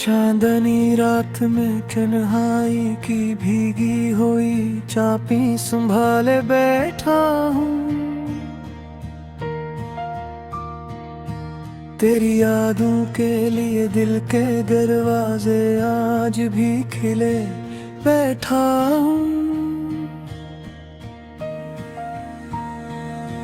चांदनी रात में तन्हाई की भीगी हुई चाबी संभाले बैठा हूँ। तेरी यादों के लिए दिल के दरवाजे आज भी खिले बैठा हूँ।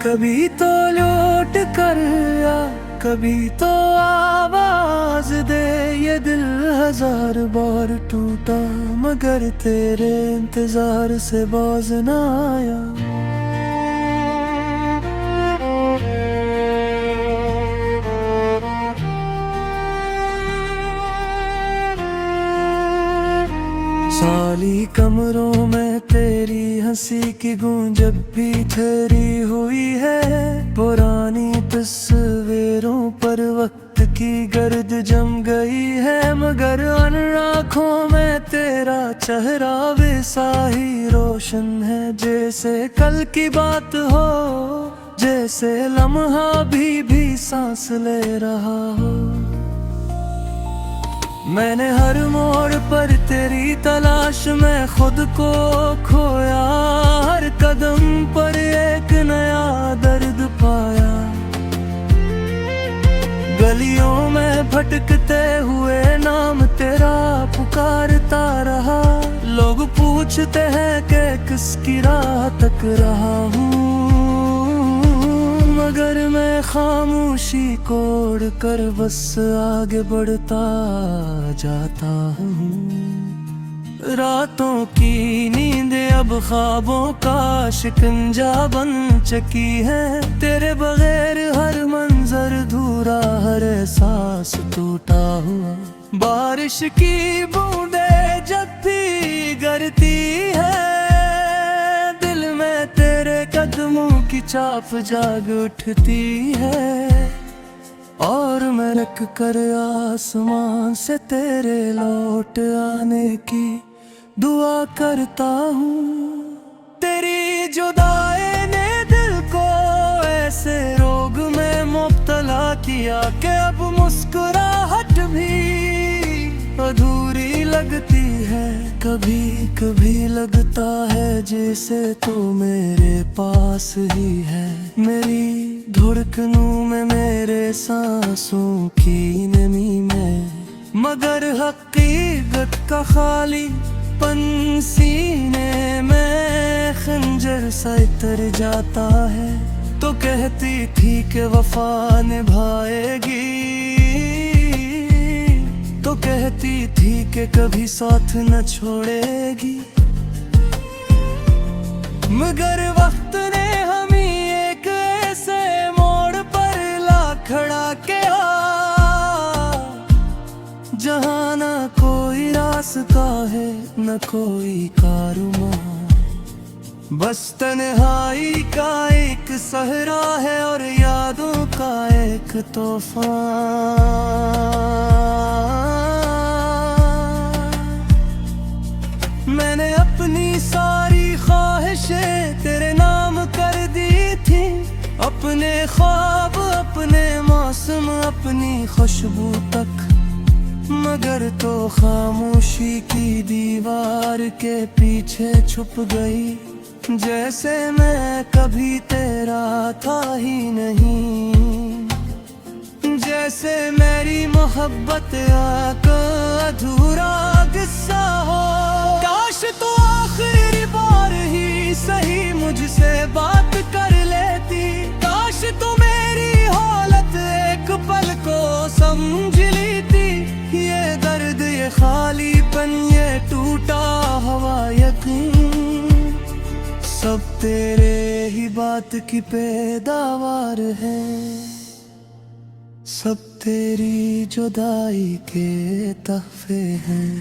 कभी तो लौट कर आ, कभी तो आवाज दे। ये दिल हजार बार टूटा मगर तेरे इंतजार से बाज ना आया। साली कमरों में तेरी हंसी की गूंज अब भी ठहरी हुई है। पुरानी तस्वीरों पर वक्त की गर्द जम गई है, मगर उन आँखों में तेरा चेहरा वैसा ही रोशन है जैसे कल की बात हो, जैसे लम्हा भी सांस ले रहा हो। मैंने हर मोड़ पर तेरी तलाश में खुद को खोया, हर कदम पर एक नया दर्द पाया। गलियों में भटकते हुए नाम तेरा पुकारता रहा। लोग पूछते हैं कि किसकी राह तक रहा हूँ, मगर मैं खामोशी को ओढ़ कर बस आगे बढ़ता जाता हूँ। रातों की नींद अब ख्वाबों का शिकंजा बन चुकी है। तेरे बगैर हर मंजर अधूरा, हर एहसास टूटा हुआ। बारिश की बूंदे जब भी गिरती है, दिल में तेरे कदमों की चाप जाग उठती है। और मैं रख कर आसमान से तेरे लौट आने की दुआ करता हूँ। तेरी जुदाई ने दिल को ऐसे रोग में मुब्तला किया कि अब मुस्कुराहट भी अधूरी लगती है। कभी कभी लगता है जैसे तू मेरे पास ही है, मेरी धड़कनों में, मेरे सांसों की नमी में। मगर हकीकत का खाली पन सीने में खंजर सा इतर जाता है। तो कहती थी कि वफा निभाएगी, तो कहती थी कि कभी साथ न छोड़ेगी। मगर वक्त ने हमें एक ऐसे मोड़ पर ला खड़ा किया, जहाँ न कोई रास्ता है न कोई कारवां, बस तन्हाई का एक सहरा है और यादों का एक तूफान। मैंने अपनी सारी ख्वाहिशें तेरे नाम कर दी थी, अपने ख्वाब, अपने मौसम, अपनी खुशबू तक। मगर तो खामोशी की दीवार के पीछे छुप गई, जैसे मैं कभी तेरा था ही नहीं। जैसे मेरी मोहब्बत एक अधूरा किस्सा हो। काश तो आखिरी बार ही सही मुझसे बात कर लेती। काश तो मेरी हालत एक पल को समझ लेती। ये दर्द, ये खालीपन, ये टूटा हुआ यकीन, सब तेरे ही बात की पैदावार है। सब तेरी जुदाई के तहफे हैं।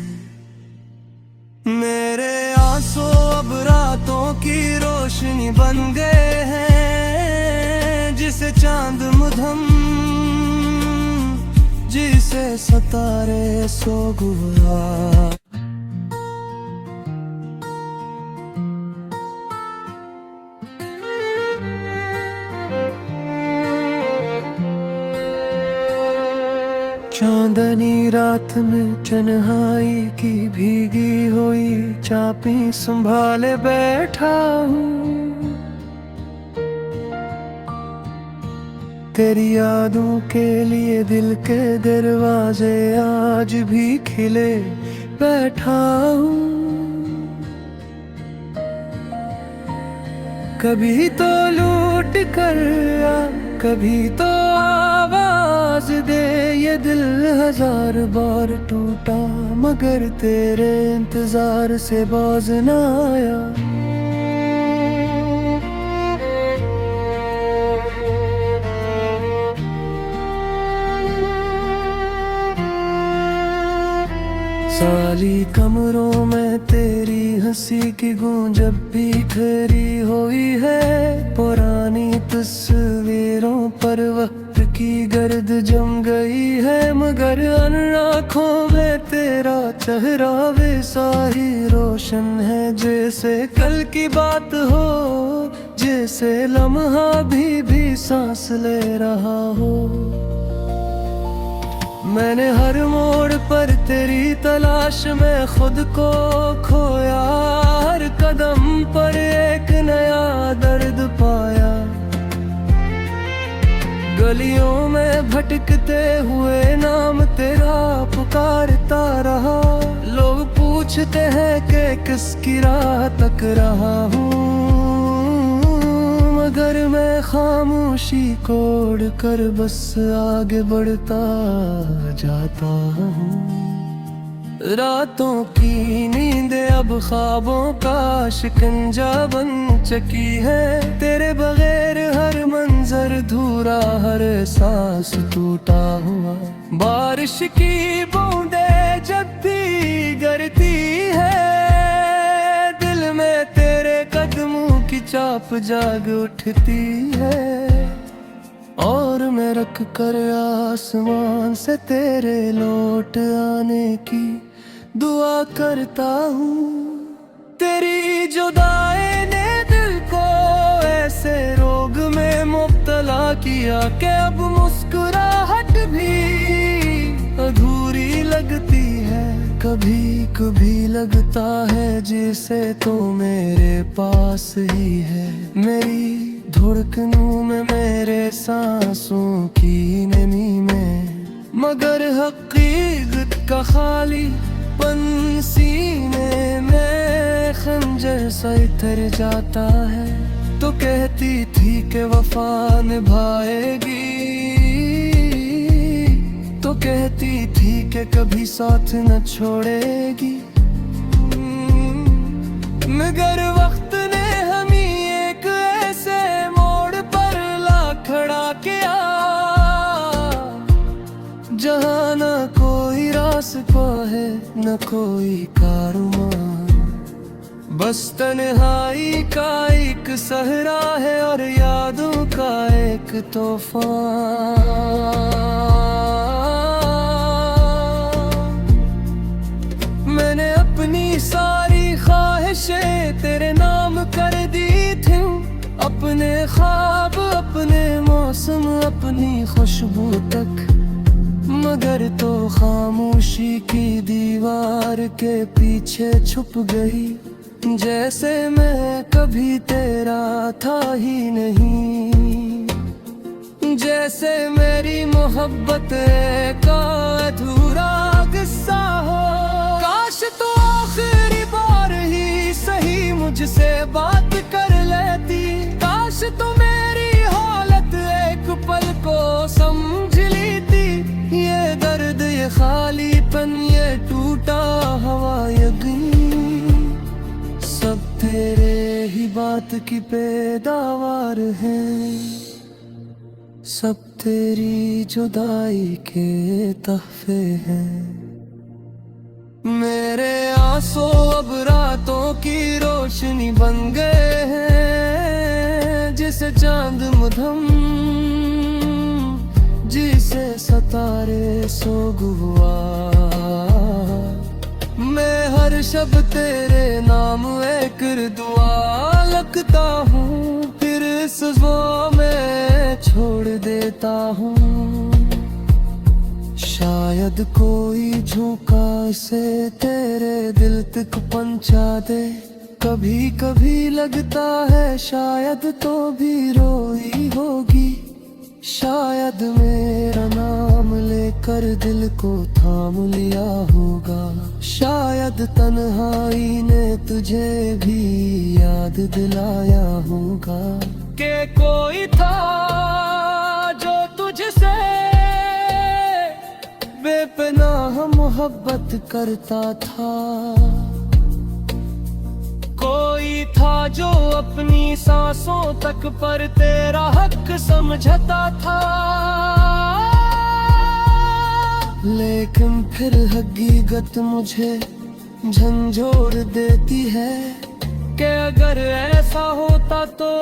मेरे आंसू अब रातों की रोशनी बन गए हैं, जिसे चांद मुधम, जिसे सितारे सो गुआ। चांदनी रात में तन्हाई की भीगी हुई चाबी संभाले बैठा हूँ। तेरी यादों के लिए दिल के दरवाजे आज भी खिले बैठा हूँ। कभी तो लूट कर आ, कभी तो आवाज दे। ये दिल हजार बार टूटा मगर तेरे इंतजार से बाज न आया। साली कमरों में तेरी हंसी की गूंज अब भी खरी हुई है। पुरानी तस्वीरों पर वक्त की गर्द जम गई है, मगर उन आँखों में तेरा चेहरा वैसा ही रोशन है जैसे कल की बात हो, जैसे लम्हा भी सांस ले रहा हो। मैंने हर मोड़ पर तेरी तलाश में खुद को खोया, हर कदम पर एक नया दर्द पाया। गलियों में भटकते हुए नाम तेरा पुकारता रहा। लोग पूछते हैं कि किसकी राह तक रहा हूँ, मगर मैं खामोशी को ओढ़ कर बस आगे बढ़ता जाता हूँ। रातों की नींद अब ख्वाबों का शिकंजा बन चुकी है। तेरे बगैर हर मंजर धूरा, हर सांस टूटा हुआ। बारिश की बूंदे जब भी गिरती है, दिल में तेरे कदमों की चाप जाग उठती है। और मैं रख कर आसमान से तेरे लौट आने की दुआ करता हूँ। तेरी जुदाई ने दिल को ऐसे रोग में मुब्तला किया कि अब मुस्कुराहट भी अधूरी लगती है। कभी कभी लगता है जैसे तो मेरे पास ही है, मेरी धड़कनों में, मेरे सांसों की नमी में। मगर हकीकत का खाली पन सीने में खंजर सा इतर जाता है। तो कहती थी कि वफा निभाएगी, तो कहती थी कि कभी साथ न छोड़ेगी। मगर वक्त ने हमें एक ऐसे मोड़ पर ला खड़ा किया, जहाँ न कोई रास्ता है न कोई कारवां। बस तन्हाई का एक सहरा है और यादों का एक तूफान। मैंने अपनी सारी ख्वाहिशें तेरे नाम कर दी थी, अपने ख्वाब, अपने मौसम, अपनी खुशबू तक। मगर तो खामोशी की दीवार के पीछे छुप गई, जैसे मैं कभी तेरा था ही नहीं। जैसे मेरी मोहब्बत का अधूरा किस्सा हो। काश तो आखिरी बार ही सही मुझसे बात कर लेती। काश तो मेरी हालत एक पल को समझ लेती। ये दर्द, ये खालीपन, ये टूटा हुआ यकीन, सब तेरे ही बात की पैदावार है। सब तेरी जुदाई के तहफे हैं। मेरे आंसू अब रातों की रोशनी बन गए हैं, जिसे चांद मधम, जिसे सितारे सोग हुआ। मैं हर शब तेरे नाम एक दुआ लगता हूँ, फिर इस में छोड़ देता हूँ। शायद शायद कोई झोंका इसे तेरे दिल तक पहुंचा दे। कभी कभी लगता है शायद तो भी रोई होगी, शायद मेरा नाम लेकर दिल को थाम लिया होगा। शायद तन्हाई ने तुझे भी याद दिलाया होगा कि कोई था जो तुझसे बेपनाह मोहब्बत करता था। कोई था जो अपनी सांसों तक पर तेरा हक समझता था। लेकिन फिर हकीकत मुझे झंझोड़ देती है कि अगर ऐसा होता तो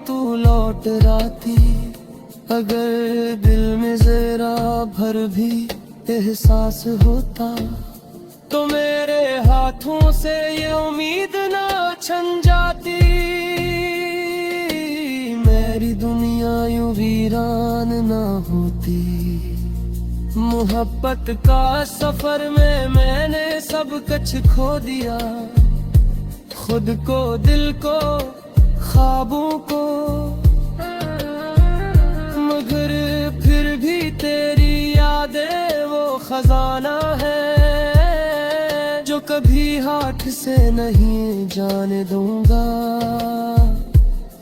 तू लौट आती। अगर दिल में जरा भर भी एहसास होता तो मेरे हाथों से ये उम्मीद ना छन जाती। मेरी दुनिया यूं वीरान ना होती। मोहब्बत का सफर में मैंने सब कुछ खो दिया, खुद को, दिल को, ख्वाबों को। मगर फिर भी तेरी यादें वो खजाना है जो कभी हाथ से नहीं जाने दूंगा।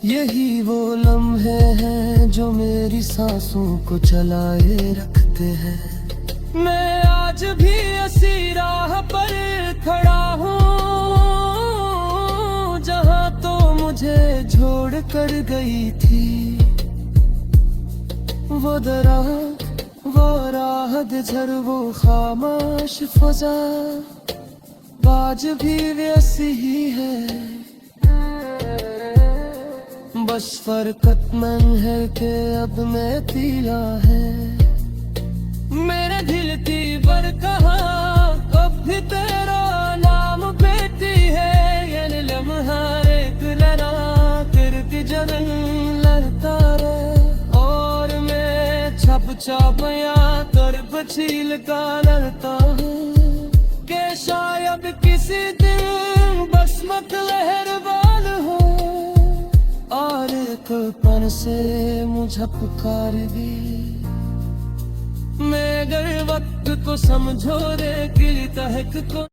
यही वो लम्हे हैं जो मेरी सांसों को चलाए रखते हैं। मैं आज भी इसी राह पर खड़ा हूँ जहाँ तो मुझे छोड़ कर गई थी। वो दरार, वो राहत झर, वो खामोश फजा आज भी वैसी ही है। बस फर्क मन है कि अब मैं पीला है। मेरे दिल की बर कहाँ अब भी तेरा नाम बेटी है। ये लम्हा एक लड़ा करती जनन लड़ता रहे और मैं छप छप या कर बचील का लड़ता हूँ कि शायद किसी दिन बस मत लहरबान हो और एक पन से मुझे पुकार दी। मैं अगर वक्त को समझो रे गिर तहक को